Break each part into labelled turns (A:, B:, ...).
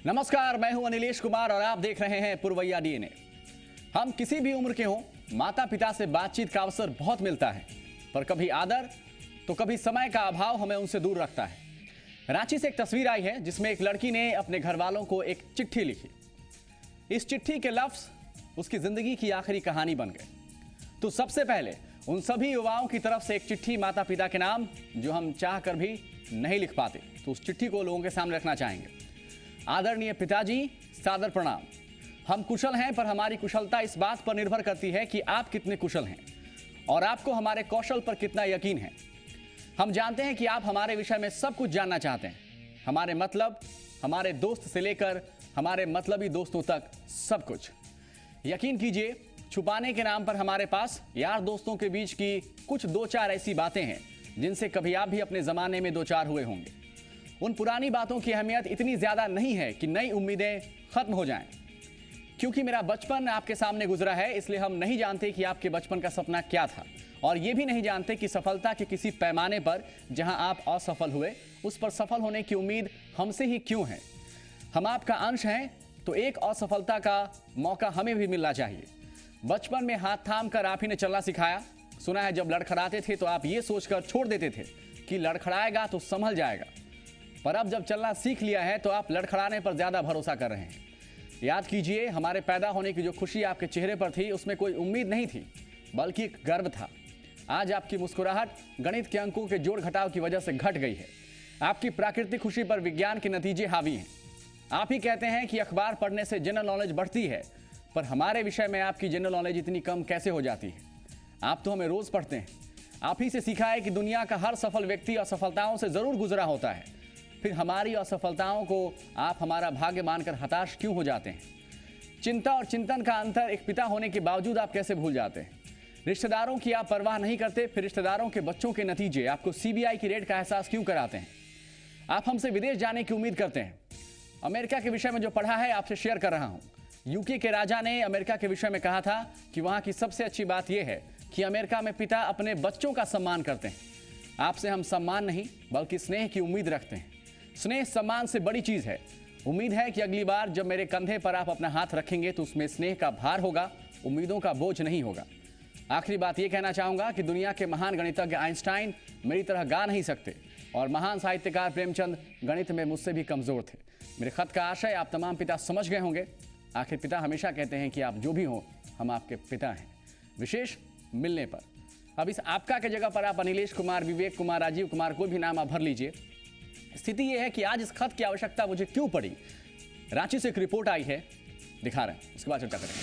A: नमस्कार, मैं हूं अनिलेश कुमार और आप देख रहे हैं पुरवैया डीएनए। हम किसी भी उम्र के हों, माता पिता से बातचीत का अवसर बहुत मिलता है, पर कभी आदर तो कभी समय का अभाव हमें उनसे दूर रखता है। रांची से एक तस्वीर आई है जिसमें एक लड़की ने अपने घर वालों को एक चिट्ठी लिखी। इस चिट्ठी के लफ्ज उसकी जिंदगी की आखिरी कहानी बन गए। तो सबसे पहले उन सभी युवाओं की तरफ से एक चिट्ठी माता पिता के नाम, जो हम चाह कर भी नहीं लिख पाते, तो उस चिट्ठी को लोगों के सामने रखना चाहेंगे। आदरणीय पिताजी, सादर प्रणाम। हम कुशल हैं, पर हमारी कुशलता इस बात पर निर्भर करती है कि आप कितने कुशल हैं और आपको हमारे कौशल पर कितना यकीन है। हम जानते हैं कि आप हमारे विषय में सब कुछ जानना चाहते हैं, हमारे मतलब, हमारे दोस्त से लेकर हमारे मतलबी दोस्तों तक सब कुछ। यकीन कीजिए, छुपाने के नाम पर हमारे पास यार दोस्तों के बीच की कुछ दो चार ऐसी बातें हैं जिनसे कभी आप भी अपने जमाने में दो चार हुए होंगे। उन पुरानी बातों की अहमियत इतनी ज्यादा नहीं है कि नई उम्मीदें खत्म हो जाएं। क्योंकि मेरा बचपन आपके सामने गुजरा है, इसलिए हम नहीं जानते कि आपके बचपन का सपना क्या था, और ये भी नहीं जानते कि सफलता के किसी पैमाने पर जहां आप असफल हुए, उस पर सफल होने की उम्मीद हमसे ही क्यों है। हम आपका अंश हैं, तो एक असफलता का मौका हमें भी मिलना चाहिए। बचपन में हाथ थाम कर आप ही ने चलना सिखाया। सुना है जब लड़खड़ाते थे तो आप ये सोचकर छोड़ देते थे कि लड़खड़ाएगा तो संभल जाएगा, पर अब जब चलना सीख लिया है तो आप लड़खड़ाने पर ज्यादा भरोसा कर रहे हैं। याद कीजिए, हमारे पैदा होने की जो खुशी आपके चेहरे पर थी, उसमें कोई उम्मीद नहीं थी, बल्कि एक गर्व था। आज आपकी मुस्कुराहट गणित के अंकों के जोड़ घटाव की वजह से घट गई है। आपकी प्राकृतिक खुशी पर विज्ञान के नतीजे हावी हैं। आप ही कहते हैं कि अखबार पढ़ने से जनरल नॉलेज बढ़ती है, पर हमारे विषय में आपकी जनरल नॉलेज इतनी कम कैसे हो जाती है। आप तो हमें रोज पढ़ते हैं। आप ही से सीखा है कि दुनिया का हर सफल व्यक्ति असफलताओं से जरूर गुजरा होता है, फिर हमारी असफलताओं को आप हमारा भाग्य मानकर हताश क्यों हो जाते हैं। चिंता और चिंतन का अंतर एक पिता होने के बावजूद आप कैसे भूल जाते हैं। रिश्तेदारों की आप परवाह नहीं करते, फिर रिश्तेदारों के बच्चों के नतीजे आपको सीबीआई की रेड का एहसास क्यों कराते हैं। आप हमसे विदेश जाने की उम्मीद करते हैं। अमेरिका के विषय में जो पढ़ा है आपसे शेयर कर रहा हूं। यूके के राजा ने अमेरिका के विषय में कहा था कि वहां की सबसे अच्छी बात यह है कि अमेरिका में पिता अपने बच्चों का सम्मान करते हैं। आपसे हम सम्मान नहीं बल्कि स्नेह की उम्मीद रखते हैं। स्नेह सम्मान से बड़ी चीज है। उम्मीद है कि अगली बार जब मेरे कंधे पर आप अपना हाथ रखेंगे तो उसमें स्नेह का भार होगा, उम्मीदों का बोझ नहीं होगा। आखिरी बात यह कहना चाहूंगा कि दुनिया के महान गणितज्ञ आइंस्टाइन मेरी तरह गा नहीं सकते, और महान साहित्यकार प्रेमचंद गणित में मुझसे भी कमजोर थे। मेरे खत का आशय आप तमाम पिता समझ गए होंगे। आखिर पिता हमेशा कहते हैं कि आप जो भी हो, हम आपके पिता हैं, विशेष मिलने पर। अब इस आपका के जगह पर आप अनिलेश कुमार, विवेक कुमार, राजीव कुमार, कोई भी नाम आप भर लीजिए। स्थिति यह है कि आज इस खत की आवश्यकता मुझे क्यों पड़ी। रांची से एक रिपोर्ट आई है, दिखा रहे हैं, उसके बाद चर्चा करेंगे।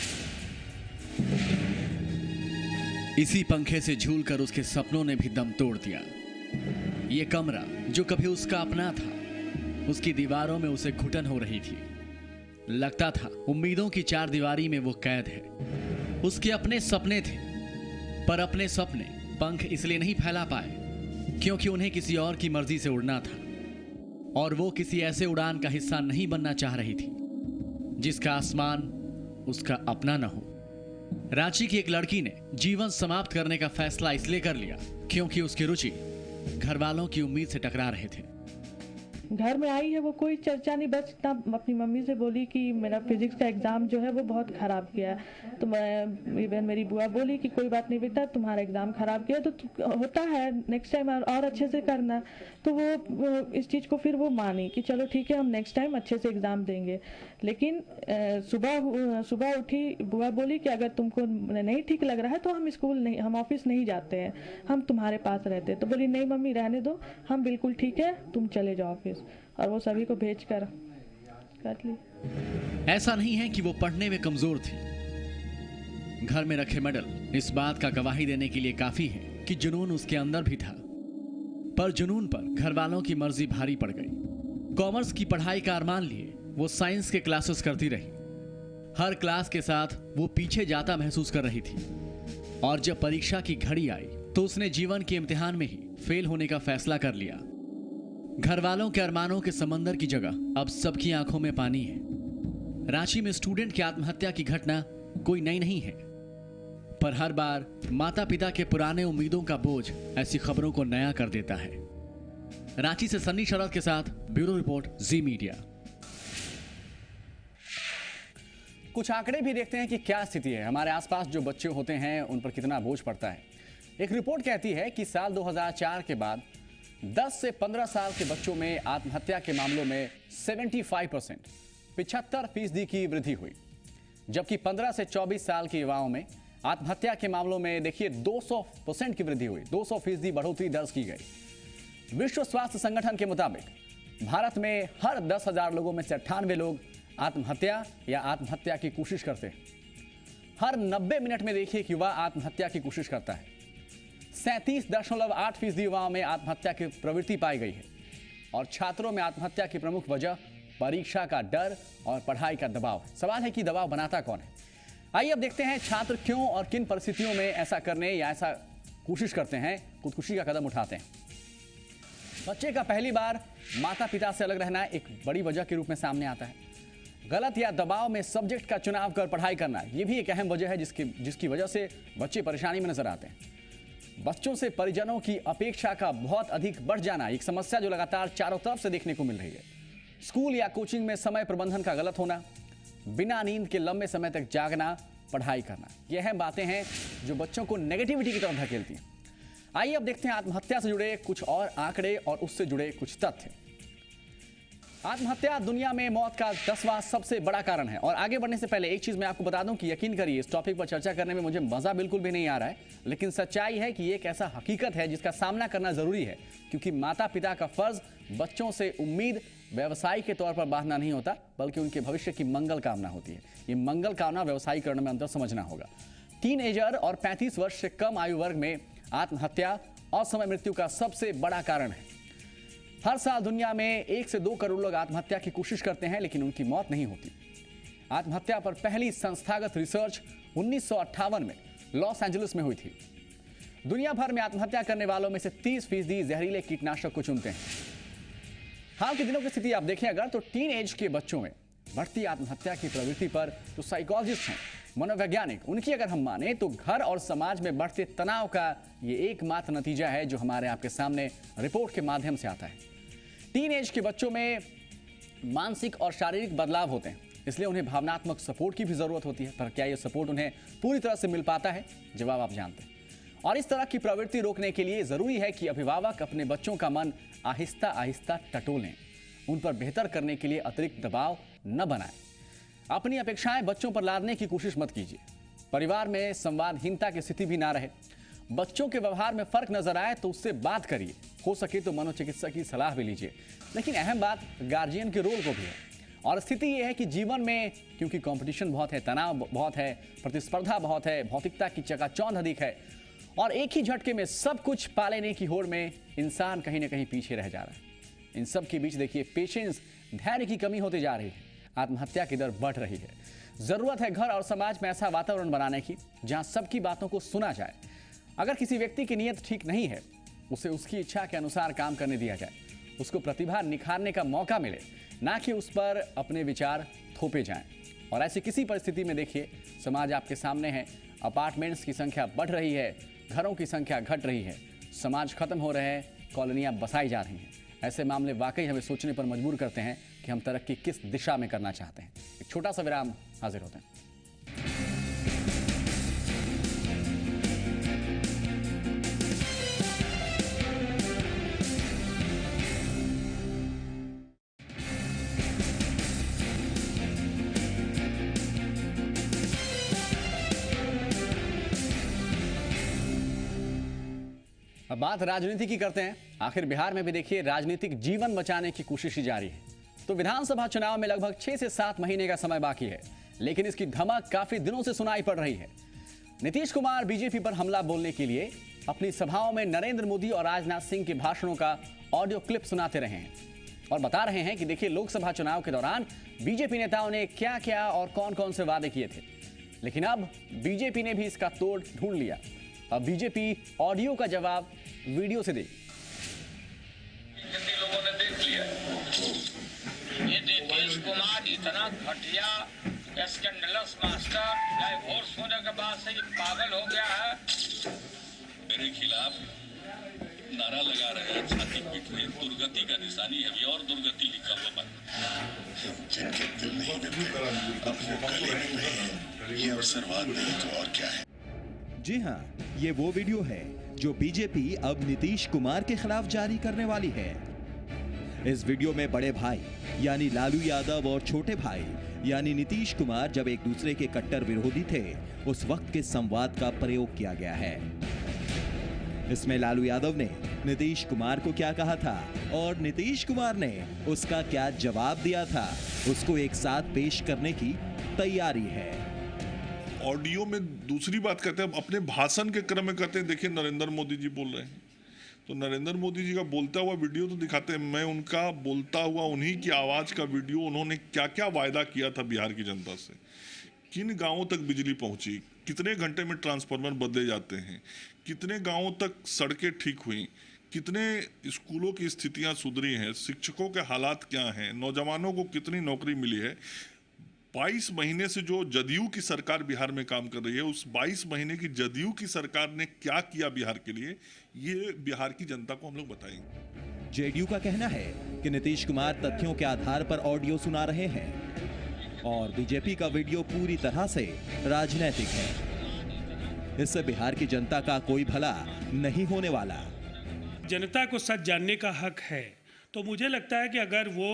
B: इसी पंखे से झूलकर उसके सपनों ने भी दम तोड़ दिया। ये कमरा जो कभी उसका अपना था, उसकी दीवारों में उसे घुटन हो रही थी। लगता था उम्मीदों की चार दीवारी में वो कैद है। उसके अपने सपने थे, पर अपने सपने पंख इसलिए नहीं फैला पाए क्योंकि उन्हें किसी और की मर्जी से उड़ना था, और वो किसी ऐसे उड़ान का हिस्सा नहीं बनना चाह रही थी जिसका आसमान उसका अपना न हो। रांची की एक लड़की ने जीवन समाप्त करने का फैसला इसलिए कर लिया क्योंकि उसकी रुचि घर वालों की उम्मीद से टकरा रहे थे।
C: घर में आई है वो कोई चर्चा नहीं, बस इतना अपनी मम्मी से बोली कि मेरा फिजिक्स का एग्ज़ाम जो है वो बहुत ख़राब गया। तो इवन मेरी बुआ बोली कि कोई बात नहीं बेटा, तुम्हारा एग्ज़ाम ख़राब गया तो होता है, नेक्स्ट टाइम और अच्छे से करना। तो वो इस चीज़ को फिर वो मानी कि चलो ठीक है, हम नेक्स्ट टाइम अच्छे से एग्ज़ाम देंगे। लेकिन सुबह उठी, बुआ बोली कि अगर तुमको नहीं ठीक लग रहा है तो हम ऑफिस नहीं जाते हैं, हम तुम्हारे पास रहते हैं। तो बोली नहीं मम्मी रहने दो, हम बिल्कुल ठीक है, तुम चले जाओ ऑफिस। और वो सभी को भेज कर ली।
B: ऐसा नहीं है कि वो पढ़ने में कमजोर थी। घर में रखे मेडल इस बात का गवाही देने के लिए काफी है कि जुनून उसके अंदर भी था, पर जुनून पर घर वालों की मर्जी भारी पड़ गई। कॉमर्स की पढ़ाई का अरमान लिए वो साइंस के क्लासेस करती रही। हर क्लास के साथ वो पीछे जाता महसूस कर रही थी, और जब परीक्षा की घड़ी आई तो उसने जीवन के इम्तिहान में ही फेल होने का फैसला कर लिया। घर वालों के अरमानों के समंदर की जगह अब सबकी आंखों में पानी है। रांची में स्टूडेंट की आत्महत्या की घटना कोई नई नहीं है, पर हर बार माता पिता के पुराने उम्मीदों का बोझ ऐसी खबरों को नया कर देता है। रांची से सन्नी शरद के साथ ब्यूरो रिपोर्ट, जी मीडिया।
A: कुछ आंकड़े भी देखते हैं कि क्या स्थिति है। हमारे आसपास जो बच्चे होते हैं उन पर कितना बोझ पड़ता है। एक रिपोर्ट कहती है कि साल 2004 के बाद 10 से 15 साल के बच्चों में आत्महत्या के मामलों में 75% 75% की वृद्धि हुई, जबकि 15 से 24 साल के युवाओं में आत्महत्या के मामलों में देखिए 200% की वृद्धि हुई, 200% बढ़ोतरी दर्ज की गई। विश्व स्वास्थ्य संगठन के मुताबिक भारत में हर 10,000 लोगों में से 98 लोग आत्महत्या या आत्महत्या की कोशिश करते हैं। हर 90 मिनट में देखिए एक युवा आत्महत्या की कोशिश करता है। 37.8% युवाओं में आत्महत्या की प्रवृत्ति पाई गई है। और छात्रों में आत्महत्या की प्रमुख वजह परीक्षा का डर और पढ़ाई का दबाव है। सवाल है कि दबाव बनाता कौन है। आइए अब देखते हैं छात्र क्यों और किन परिस्थितियों में ऐसा करने या ऐसा कोशिश करते हैं, खुदकुशी का कदम उठाते हैं। बच्चे का पहली बार माता पिता से अलग रहना एक बड़ी वजह के रूप में सामने आता है। गलत या दबाव में सब्जेक्ट का चुनाव कर पढ़ाई करना, यह भी एक अहम वजह है जिसकी वजह से बच्चे परेशानी में नजर आते हैं। बच्चों से परिजनों की अपेक्षा का बहुत अधिक बढ़ जाना एक समस्या जो लगातार चारों तरफ से देखने को मिल रही है। स्कूल या कोचिंग में समय प्रबंधन का गलत होना, बिना नींद के लंबे समय तक जागना, पढ़ाई करना, ये अहम बातें हैं जो बच्चों को नेगेटिविटी की तरफ धकेलती हैं। आइए अब देखते हैं आत्महत्या से जुड़े कुछ और आंकड़े और उससे जुड़े कुछ तथ्य। आत्महत्या दुनिया में मौत का 10वां सबसे बड़ा कारण है। और आगे बढ़ने से पहले एक चीज मैं आपको बता दूं कि यकीन करिए इस टॉपिक पर चर्चा करने में मुझे मजा बिल्कुल भी नहीं आ रहा है, लेकिन सच्चाई है कि ये एक ऐसा हकीकत है जिसका सामना करना जरूरी है, क्योंकि माता पिता का फर्ज बच्चों से उम्मीद व्यवसाय के तौर पर बांधना नहीं होता, बल्कि उनके भविष्य की मंगल कामना होती है। ये मंगल कामना व्यवसायीकरण में अंतर समझना होगा। टीनएजर और 35 वर्ष से कम आयु वर्ग में आत्महत्या असमय मृत्यु का सबसे बड़ा कारण है। हर साल दुनिया में 1 से 2 करोड़ लोग आत्महत्या की कोशिश करते हैं, लेकिन उनकी मौत नहीं होती। आत्महत्या पर पहली संस्थागत रिसर्च 1958 में लॉस एंजलिस में हुई थी। दुनिया भर में आत्महत्या करने वालों में से 30% जहरीले कीटनाशक को चुनते हैं। हाल के दिनों की स्थिति आप देखें अगर, तो टीन एज के बच्चों में बढ़ती आत्महत्या की प्रवृत्ति पर जो साइकोलॉजिस्ट हैं, मनोवैज्ञानिक, उनकी अगर हम माने तो घर और समाज में बढ़ते तनाव का ये एकमात्र नतीजा है जो हमारे आपके सामने रिपोर्ट के माध्यम से आता है। टीन एज के बच्चों में मानसिक और शारीरिक बदलाव होते हैं, इसलिए उन्हें भावनात्मक सपोर्ट की भी जरूरत होती है। पर क्या यह सपोर्ट उन्हें पूरी तरह से मिल पाता है? जवाब आप जानते हैं। और इस तरह की प्रवृत्ति रोकने के लिए जरूरी है कि अभिभावक अपने बच्चों का मन आहिस्ता आहिस्ता टटोलें, उन पर बेहतर करने के लिए अतिरिक्त दबाव न बनाएं। अपनी अपेक्षाएं बच्चों पर लादने की कोशिश मत कीजिए। परिवार में संवादहीनता की स्थिति भी ना रहे। बच्चों के व्यवहार में फर्क नजर आए तो उससे बात करिए, हो सके तो मनोचिकित्सक की सलाह भी लीजिए। लेकिन अहम बात गार्जियन के रोल को भी है। और स्थिति यह है कि जीवन में क्योंकि कंपटीशन बहुत है, तनाव बहुत है, प्रतिस्पर्धा बहुत है, भौतिकता की चकाचौंध अधिक है और एक ही झटके में सब कुछ पा लेने की होड़ में इंसान कहीं ना कहीं पीछे रह जा रहा है। इन सब के बीच देखिए पेशेंस, धैर्य की कमी होती जा रही है, आत्महत्या की दर बढ़ रही है। जरूरत है घर और समाज में ऐसा वातावरण बनाने की जहां सबकी बातों को सुना जाए। अगर किसी व्यक्ति की नीयत ठीक नहीं है, उसे उसकी इच्छा के अनुसार काम करने दिया जाए, उसको प्रतिभा निखारने का मौका मिले, ना कि उस पर अपने विचार थोपे जाएं। और ऐसी किसी परिस्थिति में देखिए समाज आपके सामने है, अपार्टमेंट्स की संख्या बढ़ रही है, घरों की संख्या घट रही है, समाज खत्म हो रहे हैं, कॉलोनियां बसाई जा रही हैं। ऐसे मामले वाकई हमें सोचने पर मजबूर करते हैं कि हम तरक्की किस दिशा में करना चाहते हैं। एक छोटा सा विराम, हाजिर होते हैं। अब बात राजनीति की करते हैं। आखिर बिहार में भी देखिए राजनीतिक जीवन बचाने की कोशिश ही जारी है। तो विधानसभा चुनाव में लगभग 6 से 7 महीने का समय बाकी है, लेकिन इसकी धमक काफी दिनों से सुनाई पड़ रही है। नीतीश कुमार बीजेपी पर हमला बोलने के लिए अपनी सभाओं में नरेंद्र मोदी और राजनाथ सिंह के भाषणों का ऑडियो क्लिप सुनाते रहे हैं और बता रहे हैं कि देखिए लोकसभा चुनाव के दौरान बीजेपी नेताओं ने क्या क्या और कौन कौन से वादे किए थे। लेकिन अब बीजेपी ने भी इसका तोड़ ढूंढ लिया। अब बीजेपी ऑडियो का जवाब वीडियो से दे।
D: कितने लोगों ने देख लिया। ये नीतीश कुमार इतना घटिया स्कैंडलस मास्टर डाइवोर्स होने के बाद से ये पागल हो गया है। मेरे खिलाफ
E: नारा लगा रहे हैं, छाती पीट रहे हैं, दुर्गति का निशानी है, अभी और दुर्गति लिखा हुआ बन
F: जिनके दिल नहीं दबे, अपने गले में नहीं, ये अवसरवाद नहीं तो और क्या है।
G: जी हाँ, ये वो वीडियो है जो बीजेपी अब नीतीश कुमार के खिलाफ जारी करने वाली है। इस वीडियो में बड़े भाई यानी लालू यादव और छोटे भाई यानी नीतीश कुमार जब एक दूसरे के कट्टर विरोधी थे, उस वक्त के संवाद का प्रयोग किया गया है। इसमें लालू यादव ने नीतीश कुमार को क्या कहा था और नीतीश कुमार ने उसका क्या जवाब दिया था, उसको एक साथ पेश करने की तैयारी है।
H: ऑडियो में दूसरी बात कहते हैं, अपने भाषण के क्रम में कहते हैं, देखिए नरेंद्र मोदी जी बोल रहे हैं, तो नरेंद्र मोदी जी का बोलता हुआ वीडियो तो दिखाते हैं। मैं उनका बोलता हुआ उन्हीं की आवाज़ का वीडियो, उन्होंने क्या क्या वायदा किया था बिहार की जनता से, किन गांवों तक बिजली पहुंची, कितने घंटे में ट्रांसफार्मर बदले जाते हैं, कितने गांवों तक सड़कें ठीक हुई, कितने स्कूलों की स्थितियां सुधरी हैं, शिक्षकों के हालात क्या हैं, नौजवानों को कितनी नौकरी मिली है। 22 महीने से जो जदयू की सरकार बिहार में काम कर रही है, उस 22 महीने की जदयू की सरकार ने क्या किया बिहार के लिए, ये बिहार की जनता को हम लोग बताएंगे।
G: जेडीयू का कहना है कि नीतीश कुमार तथ्यों के आधार पर ऑडियो सुना रहे हैं और बीजेपी का वीडियो पूरी तरह से राजनीतिक है। इससे बिहार की जनता का कोई भला नहीं होने वाला।
I: जनता को सच जानने का हक है, तो मुझे लगता है कि अगर वो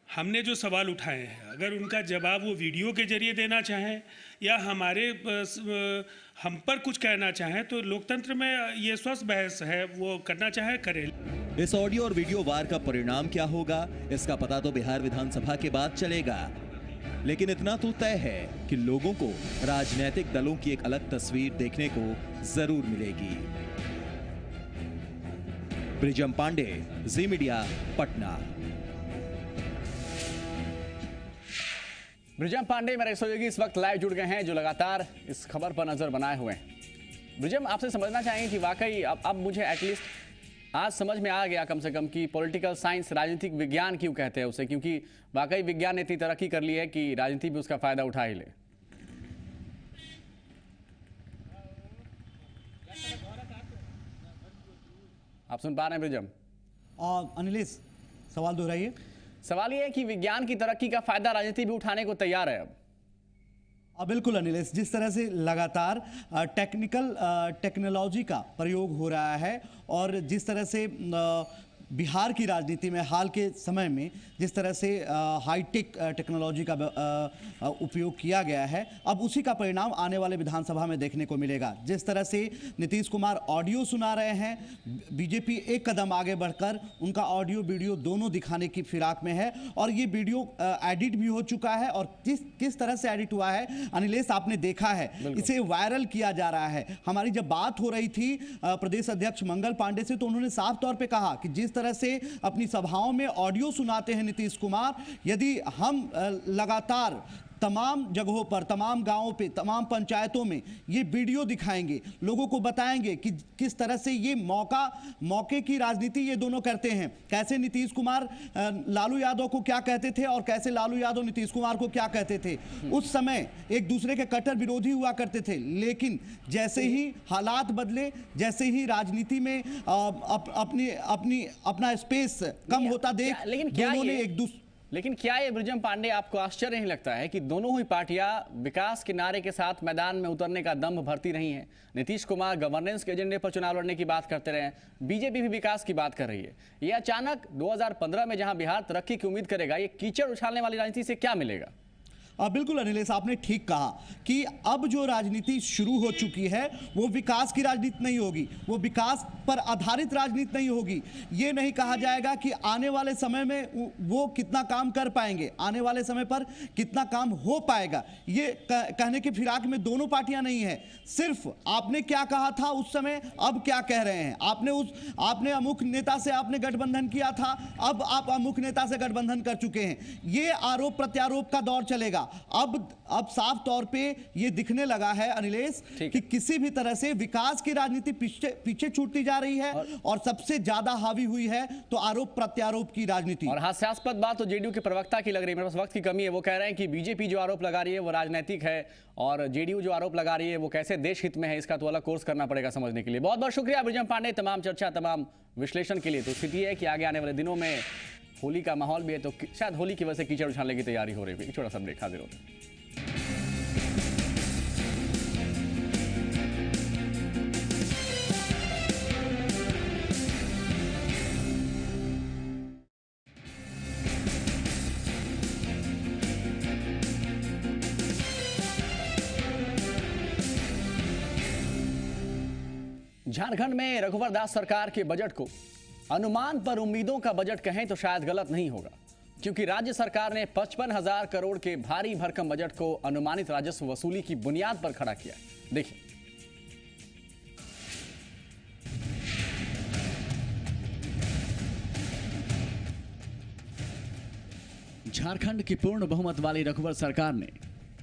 I: हमने जो सवाल उठाए हैं, अगर उनका जवाब वो वीडियो के जरिए देना चाहें या हम पर कुछ कहना चाहें, तो लोकतंत्र में ये स्वस्थ बहस है, वो करना चाहे करें।
G: इस ऑडियो और वीडियो वार का परिणाम क्या होगा, इसका पता तो बिहार विधानसभा के बाद चलेगा, लेकिन इतना तो तय है कि लोगों को राजनीतिक दलों की एक अलग तस्वीर देखने को जरूर मिलेगी। ब्रिजम पांडे, जी मीडिया, पटना।
A: ब्रिजम पांडे मेरे सहयोगी इस वक्त लाइव जुड़ गए हैं, जो लगातार इस खबर पर नजर बनाए हुए हैं। ब्रिजम, आपसे समझना चाहेंगे कि वाकई अब मुझे एटलीस्ट आज समझ में आ गया कम से कम कि पॉलिटिकल साइंस, राजनीतिक विज्ञान क्यों कहते हैं उसे, क्योंकि वाकई विज्ञान ने इतनी तरक्की कर ली है कि राजनीति भी उसका फायदा उठा ही ले। आप सुन पा रहे हैं ब्रिजम?
J: अनिलेश, सवाल दोहराइए।
A: सवाल ये है कि विज्ञान की तरक्की का फायदा राजनीति भी उठाने को तैयार है अब।
J: बिल्कुल अनिलेश, जिस तरह से लगातार टेक्नोलॉजी का प्रयोग हो रहा है और जिस तरह से बिहार की राजनीति में हाल के समय में जिस तरह से हाईटेक टेक्नोलॉजी का उपयोग किया गया है, अब उसी का परिणाम आने वाले विधानसभा में देखने को मिलेगा। जिस तरह से नीतीश कुमार ऑडियो सुना रहे हैं, बीजेपी एक कदम आगे बढ़कर उनका ऑडियो वीडियो दोनों दिखाने की फिराक में है और ये वीडियो एडिट भी हो चुका है। और किस तरह से एडिट हुआ है अनिलेश, आपने देखा है, इसे वायरल किया जा रहा है। हमारी जब बात हो रही थी प्रदेश अध्यक्ष मंगल पांडे से, तो उन्होंने साफ तौर पर कहा कि जिस तरह से अपनी सभाओं में ऑडियो सुनाते हैं नीतीश कुमार, यदि हम लगातार तमाम जगहों पर, तमाम गांवों पे, तमाम पंचायतों में ये वीडियो दिखाएंगे, लोगों को बताएंगे कि किस तरह से ये मौके की राजनीति ये दोनों करते हैं, कैसे नीतीश कुमार लालू यादव को क्या कहते थे और कैसे लालू यादव नीतीश कुमार को क्या कहते थे। उस समय एक दूसरे के कट्टर विरोधी हुआ करते थे, लेकिन जैसे ही हालात बदले, जैसे ही राजनीति में अपना स्पेस कम होता देख दोनों ने एक दूसरे।
A: लेकिन क्या ये ब्रिजम पांडे आपको आश्चर्य नहीं लगता है कि दोनों ही पार्टियां विकास के नारे के साथ मैदान में उतरने का दम भरती रही हैं? नीतीश कुमार गवर्नेंस के एजेंडे पर चुनाव लड़ने की बात करते रहे, बीजेपी भी विकास की बात कर रही है। ये अचानक 2015 में जहां बिहार तरक्की की उम्मीद करेगा, ये कीचड़ उछालने वाली राजनीति से क्या मिलेगा?
J: बिल्कुल अनिलेश, आपने ठीक कहा कि अब जो राजनीति शुरू हो चुकी है वो विकास की राजनीति नहीं होगी, वो विकास पर आधारित राजनीति नहीं होगी। ये नहीं कहा जाएगा कि आने वाले समय में वो कितना काम कर पाएंगे, आने वाले समय पर कितना काम हो पाएगा, ये कहने की फिराक में दोनों पार्टियां नहीं है। सिर्फ आपने क्या कहा था उस समय, अब क्या कह रहे हैं। आपने अमुक नेता से आपने गठबंधन किया था, अब आप अमुक नेता से गठबंधन कर चुके हैं। ये आरोप प्रत्यारोप का दौर चलेगा। अब साफ तौर पे ये दिखने लगा है अनिलेश कि किसी भी तरह से विकास की राजनीति पीछे छूटती जा रही है और सबसे ज्यादा हावी हुई है तो आरोप प्रत्यारोप की राजनीति।
A: और हास्यास्पद बात तो जेडीयू के प्रवक्ता की लग रही है, मेरे पास वक्त की कमी है। वो कह रहे हैं कि बीजेपी जो आरोप लगा रही है वो राजनीतिक है और जेडीयू जो आरोप लगा रही है वो कैसे देश हित में है, इसका तो अलग कोर्स करना पड़ेगा समझने के लिए। बहुत बहुत शुक्रिया ब्रिजम पांडे, तमाम चर्चा तमाम विश्लेषण के लिए। तो स्थिति है कि आगे आने वाले दिनों में होली का माहौल भी है, तो शायद होली की वजह से कीचड़ उछालने की तैयारी हो रही है। छोटा सा ब्रेक, हाजिर होते हैं। झारखंड में रघुवर दास सरकार के बजट को अनुमान पर उम्मीदों का बजट कहें तो शायद गलत नहीं होगा, क्योंकि राज्य सरकार ने 55,000 करोड़ के भारी भरकम बजट को अनुमानित राजस्व वसूली की बुनियाद पर खड़ा किया। देखिए,
B: झारखंड की पूर्ण बहुमत वाली रघुवर सरकार ने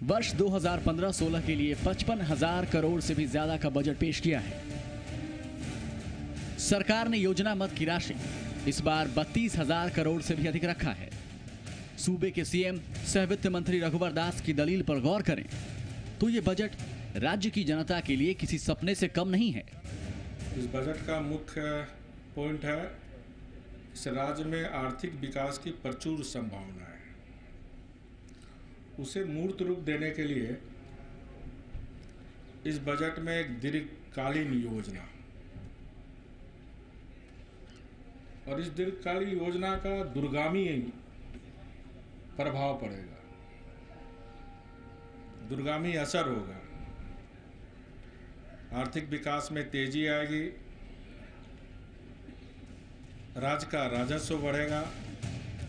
B: वर्ष 2015-16 के लिए 55,000 करोड़ से भी ज्यादा का बजट पेश किया है। सरकार ने योजना मद की राशि इस बार 32,000 करोड़ से भी अधिक रखा है। सूबे के सीएम सह वित्त मंत्री रघुवर दास की दलील पर गौर करें तो ये बजट राज्य की जनता के लिए किसी सपने से कम नहीं है।
K: इस बजट का मुख्य पॉइंट है इस राज्य में आर्थिक विकास की प्रचुर संभावना है, उसे मूर्त रूप देने के लिए इस बजट में एक दीर्घकालीन योजना और इस दीर्घकालीन योजना का दूरगामी प्रभाव पड़ेगा, दूरगामी असर होगा। आर्थिक विकास में तेजी आएगी, राज्य का राजस्व बढ़ेगा।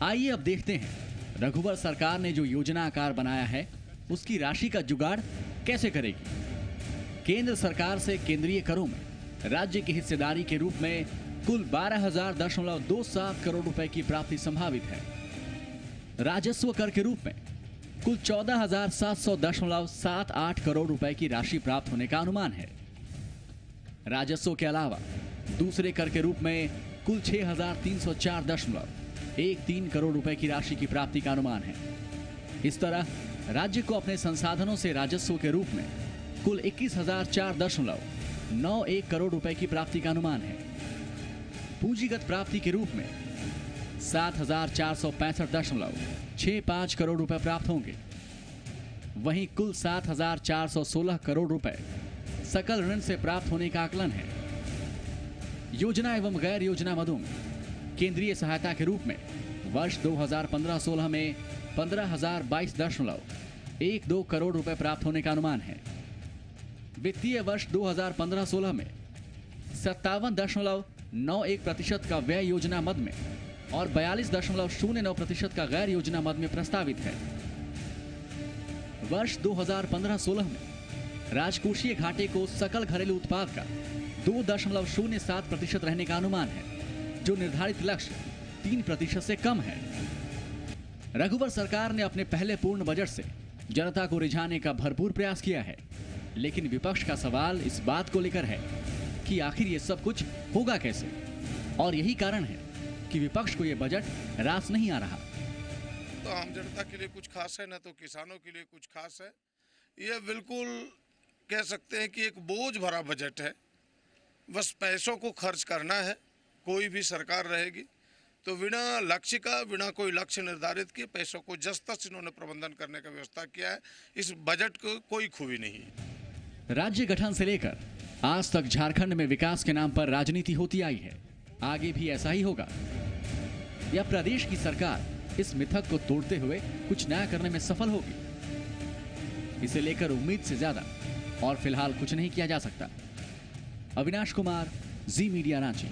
B: आइए अब देखते हैं रघुवर सरकार ने जो योजना आकार बनाया है उसकी राशि का जुगाड़ कैसे करेगी। केंद्र सरकार से केंद्रीय करों में राज्य की हिस्सेदारी के रूप में कुल 12,000.27 करोड़ रुपए की प्राप्ति संभावित है। राजस्व कर के रूप में कुल 14,700.78 करोड़ रुपए की राशि प्राप्त होने का अनुमान है। राजस्व के अलावा दूसरे कर के रूप में कुल 6,304.13 करोड़ रुपए की राशि की प्राप्ति का अनुमान है। इस तरह राज्य को अपने संसाधनों से राजस्व के रूप में कुल 21,004.91 करोड़ रुपए की प्राप्ति का अनुमान है। पूंजीगत प्राप्ति के रूप में 7,465.65 करोड़ रुपए प्राप्त होंगे। वहीं कुल 7,416 करोड़ रुपए सकल ऋण से प्राप्त होने का आकलन है। योजना एवं गैर योजना मदों में केंद्रीय सहायता के रूप में वर्ष 2015-16 में 15,022.12 करोड़ रुपए प्राप्त होने का अनुमान है। वित्तीय वर्ष 2015-16 में 57.91% का व्यय योजना मद में और 42.09% का गैर योजना मद में प्रस्तावित है। वर्ष 2015-16 में राजकोषीय घाटे को सकल घरेलू उत्पाद का 2.07% रहने का अनुमान है, जो निर्धारित लक्ष्य 3% से कम है। रघुवर सरकार ने अपने पहले पूर्ण बजट से जनता को रिझाने का भरपूर प्रयास किया है, लेकिन विपक्ष का सवाल इस बात को लेकर है कि आखिर ये सब कुछ होगा कैसे, और यही कारण है कि विपक्ष को ये बजट रास नहीं आ रहा।
L: तो आम जनता के लिए कुछ खास है, न तो किसानों के लिए कुछ खास है। ये बिल्कुल कह सकते हैं कि एक बोझ भरा बजट है। बस पैसों को खर्च करना है। कोई भी सरकार रहेगी तो बिना लक्ष्य का, बिना कोई लक्ष्य निर्धारित किए पैसों को जस तस इन्होंने प्रबंधन करने का व्यवस्था किया है। इस बजट को कोई खूबी नहीं है।
B: राज्य गठन से लेकर आज तक झारखंड में विकास के नाम पर राजनीति होती आई है। आगे भी ऐसा ही होगा या प्रदेश की सरकार इस मिथक को तोड़ते हुए कुछ नया करने में सफल होगी, इसे लेकर उम्मीद से ज्यादा और फिलहाल कुछ नहीं किया जा सकता। अविनाश कुमार, जी मीडिया, रांची।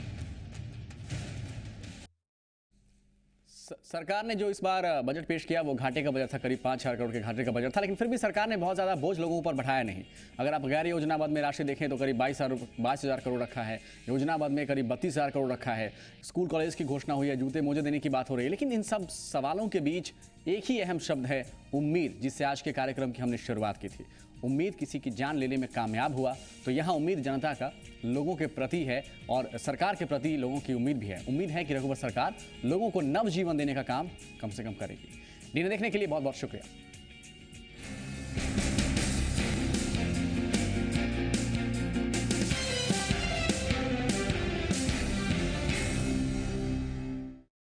A: सरकार ने जो इस बार बजट पेश किया वो घाटे का बजट था, करीब 5,000 करोड़ के घाटे का बजट था, लेकिन फिर भी सरकार ने बहुत ज़्यादा बोझ लोगों पर बढ़ाया नहीं। अगर आप गैर योजना मद में राशि देखें तो करीब 22,000 करोड़ रखा है, योजना मद में करीब 32,000 करोड़ रखा है, स्कूल कॉलेज की घोषणा हुई है, जूते मोजे देने की बात हो रही है। लेकिन इन सब सवालों के बीच एक ही अहम शब्द है उम्मीद, जिससे आज के कार्यक्रम की हमने शुरुआत की थी। उम्मीद किसी की जान लेने में कामयाब हुआ तो यहाँ उम्मीद जनता का लोगों के प्रति है और सरकार के प्रति लोगों की उम्मीद भी है। उम्मीद है कि रघुवर सरकार लोगों को नव जीवन देने का काम कम से कम करेगी। डीएनए देखने के लिए बहुत बहुत शुक्रिया।